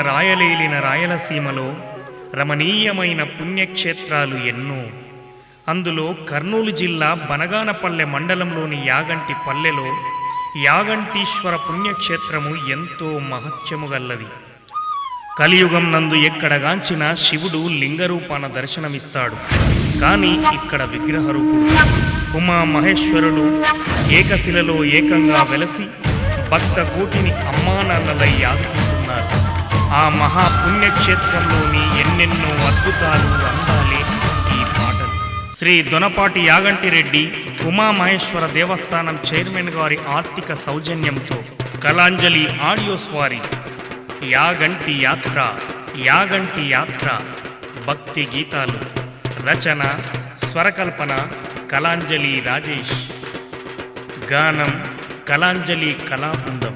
రాయలేలిన రాయలసీమలో రమణీయమైన పుణ్యక్షేత్రాలు ఎన్నో. అందులో కర్నూలు జిల్లా బనగానపల్లె మండలంలోని యాగంటి పల్లెలో యాగంటీశ్వర పుణ్యక్షేత్రము ఎంతో మహత్యము గల్లది. కలియుగం నందు ఎక్కడగాంచిన శివుడు లింగరూపాన దర్శనమిస్తాడు. కానీ ఇక్కడ విగ్రహరూపుడు ఉమా మహేశ్వరుడు ఏకశిలలో ఏకంగా వెలసి భక్త కోటిని అమ్మానాన్నలై ఆదుకుంటున్నారు. ఆ మహాపుణ్యక్షేత్రంలోని ఎన్నెన్నో అద్భుతాలు అందాలే ఈ పాటలు. శ్రీ దొనపాటి యాగంటిరెడ్డి ఉమామహేశ్వర దేవస్థానం చైర్మన్ గారి ఆర్థిక సౌజన్యంతో కళాంజలి ఆడియోస్ వారి యాగంటి యాత్ర భక్తి గీతాలు రచన స్వరకల్పన కళాంజలి రాజేష్, గానం కళాంజలి కళాబృందం.